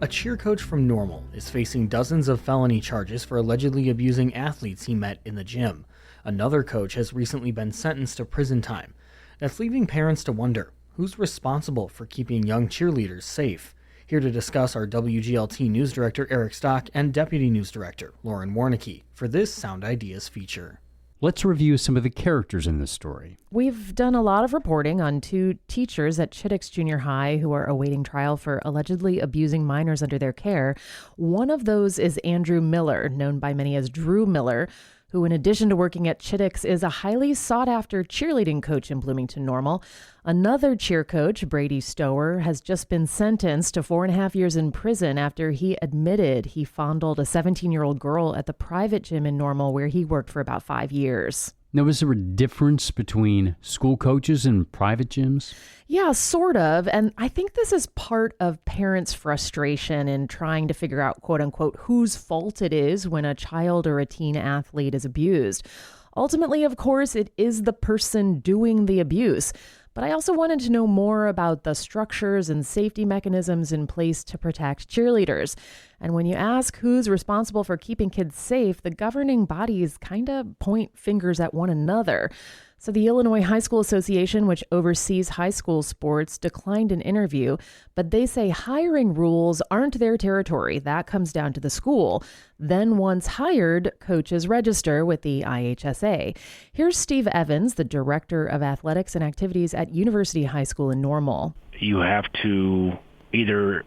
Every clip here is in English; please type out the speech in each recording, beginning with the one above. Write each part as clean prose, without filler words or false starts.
A cheer coach from Normal is facing dozens of felony charges for allegedly abusing athletes he met in the gym. Another coach has recently been sentenced to prison time. That's leaving parents to wonder, who's responsible for keeping young cheerleaders safe? Here to discuss are WGLT News Director Eric Stock and Deputy News Director Lauren Warnicki for this Sound Ideas feature. Let's review some of the characters in this story. We've done a lot of reporting on two teachers at Chittix Junior High who are awaiting trial for allegedly abusing minors under their care. One of those is Andrew Miller, known by many as Drew Miller, who in addition to working at Chittix is a highly sought-after cheerleading coach in Bloomington Normal. Another cheer coach, Brady Stower, has just been sentenced to 4.5 years in prison after he admitted he fondled a 17-year-old girl at the private gym in Normal where he worked for about 5 years. Now, is there a difference between school coaches and private gyms? Yeah, sort of. And I think this is part of parents' frustration in trying to figure out, quote unquote, whose fault it is when a child or a teen athlete is abused. Ultimately, of course, it is the person doing the abuse. But I also wanted to know more about the structures and safety mechanisms in place to protect cheerleaders. And when you ask who's responsible for keeping kids safe, the governing bodies kind of point fingers at one another. So the Illinois High School Association, which oversees high school sports, declined an interview, but they say hiring rules aren't their territory. That comes down to the school. Then once hired, coaches register with the IHSA. Here's Steve Evans, the Director of Athletics and Activities at University High School in Normal. You have to either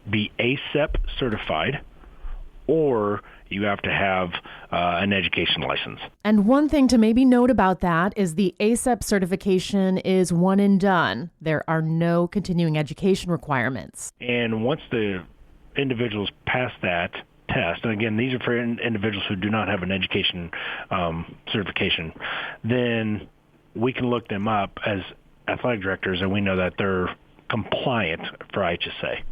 be ASEP certified or you have to have an education license. And one thing to maybe note about that is the ASEP certification is one and done. There are no continuing education requirements. And once the individuals pass that test, and again, these are for individuals who do not have an education certification, then we can look them up as athletic directors, and we know that they're compliant for IHSA.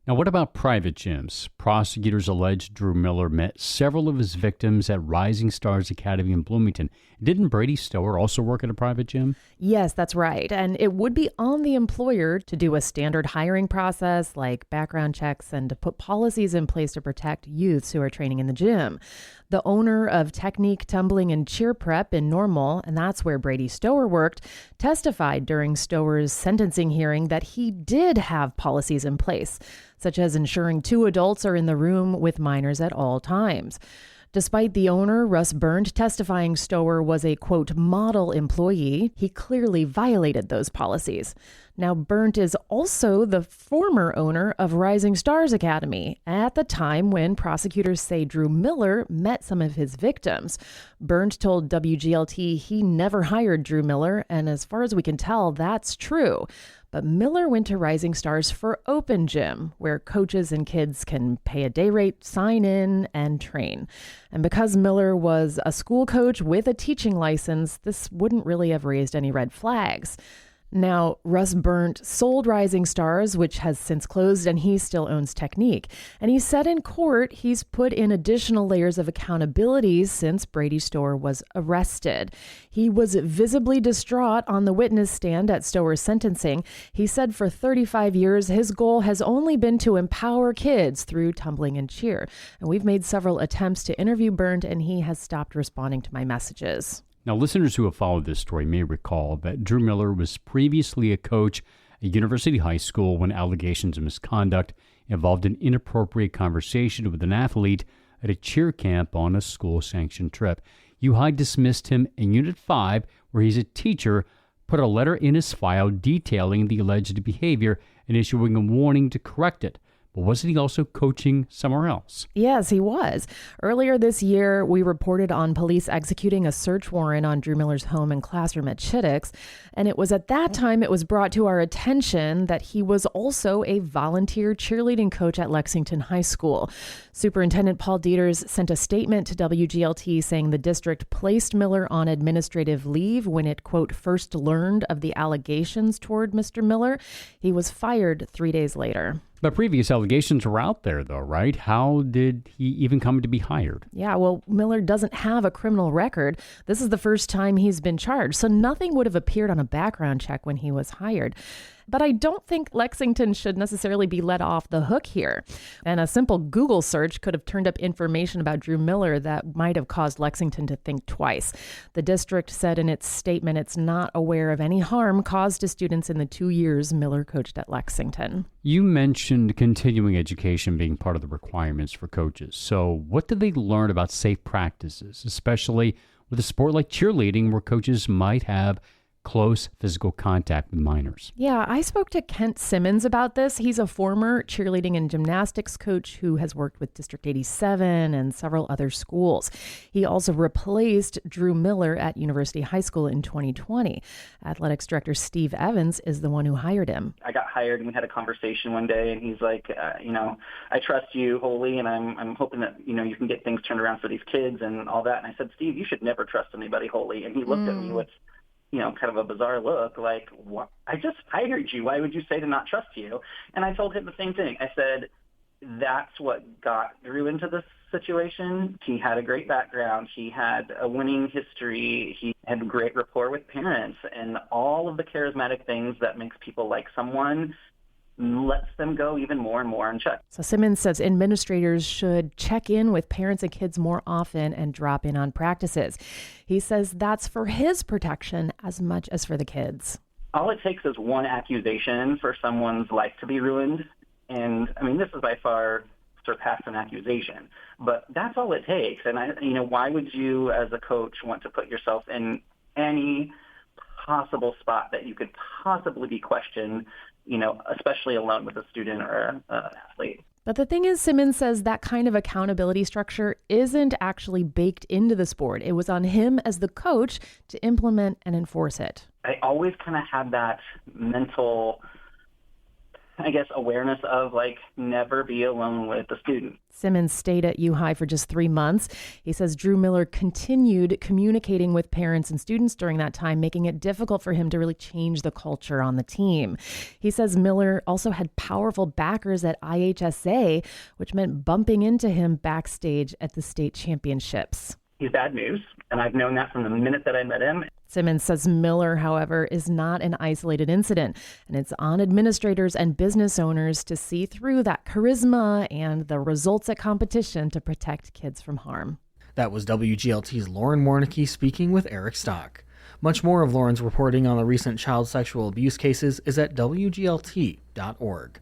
Now, what about private gyms? Prosecutors allege Drew Miller met several of his victims at Rising Stars Academy in Bloomington. Didn't Brady Stower also work at a private gym? Yes, that's right. And it would be on the employer to do a standard hiring process like background checks and to put policies in place to protect youths who are training in the gym. The owner of Technique Tumbling and Cheer Prep in Normal, and that's where Brady Stower worked, testified during Stower's sentencing hearing that he did have policies in place, such as ensuring 2 adults are in the room with minors at all times. Despite the owner, Russ Burnt, testifying Stower was a, quote, model employee, he clearly violated those policies. Now, Burnt is also the former owner of Rising Stars Academy at the time when prosecutors say Drew Miller met some of his victims. Burnt told WGLT he never hired Drew Miller, and as far as we can tell, that's true. But Miller went to Rising Stars for open gym, where coaches and kids can pay a day rate, sign in, and train. And because Miller was a school coach with a teaching license, this wouldn't really have raised any red flags. Now, Russ Burnt sold Rising Stars, which has since closed, and he still owns Technique. And he said in court he's put in additional layers of accountability since Brady Stower was arrested. He was visibly distraught on the witness stand at Stower's sentencing. He said for 35 years, his goal has only been to empower kids through tumbling and cheer. And we've made several attempts to interview Burnt, and he has stopped responding to my messages. Now, listeners who have followed this story may recall that Drew Miller was previously a coach at University High School when allegations of misconduct involved an inappropriate conversation with an athlete at a cheer camp on a school-sanctioned trip. U-High dismissed him, and Unit 5, where he's a teacher, put a letter in his file detailing the alleged behavior and issuing a warning to correct it. But wasn't he also coaching somewhere else? Yes, he was. Earlier this year, we reported on police executing a search warrant on Drew Miller's home and classroom at Chittix. And it was at that time it was brought to our attention that he was also a volunteer cheerleading coach at Lexington High School. Superintendent Paul Dieters sent a statement to WGLT saying the district placed Miller on administrative leave when it, quote, first learned of the allegations toward Mr. Miller. He was fired 3 days later. But previous allegations were out there, though, right? How did he even come to be hired? Yeah, well, Miller doesn't have a criminal record. This is the first time he's been charged, so nothing would have appeared on a background check when he was hired. But I don't think Lexington should necessarily be let off the hook here. And a simple Google search could have turned up information about Drew Miller that might have caused Lexington to think twice. The district said in its statement it's not aware of any harm caused to students in the 2 years Miller coached at Lexington. You mentioned continuing education being part of the requirements for coaches. So what do they learn about safe practices, especially with a sport like cheerleading where coaches might have close physical contact with minors? Yeah, I spoke to Kent Simmons about this. He's a former cheerleading and gymnastics coach who has worked with District 87 and several other schools. He also replaced Drew Miller at University High School in 2020. Athletics director Steve Evans is the one who hired him. I got hired and we had a conversation one day, and he's like, I trust you wholly, and I'm hoping that, you can get things turned around for these kids and all that. And I said, Steve, you should never trust anybody wholly. And he looked at me with kind of a bizarre look, like, what? I just hired you. Why would you say to not trust you? And I told him the same thing. I said, that's what got Drew into this situation. He had a great background. He had a winning history. He had great rapport with parents, and all of the charismatic things that makes people like someone lets them go even more and more unchecked. So Simmons says administrators should check in with parents and kids more often and drop in on practices. He says that's for his protection as much as for the kids. All it takes is one accusation for someone's life to be ruined. And this is by far surpassed an accusation, but that's all it takes. And why would you as a coach want to put yourself in any possible spot that you could possibly be questioned, especially alone with a student or an athlete? But the thing is, Simmons says that kind of accountability structure isn't actually baked into the sport. It was on him as the coach to implement and enforce it. I always kind of had that mental, awareness of never be alone with the student. Simmons stayed at U-High for just 3 months. He says Drew Miller continued communicating with parents and students during that time, making it difficult for him to really change the culture on the team. He says Miller also had powerful backers at IHSA, which meant bumping into him backstage at the state championships. He's bad news, and I've known that from the minute that I met him. Simmons says Miller, however, is not an isolated incident, and it's on administrators and business owners to see through that charisma and the results at competition to protect kids from harm. That was WGLT's Lauren Warnicki speaking with Eric Stock. Much more of Lauren's reporting on the recent child sexual abuse cases is at WGLT.org.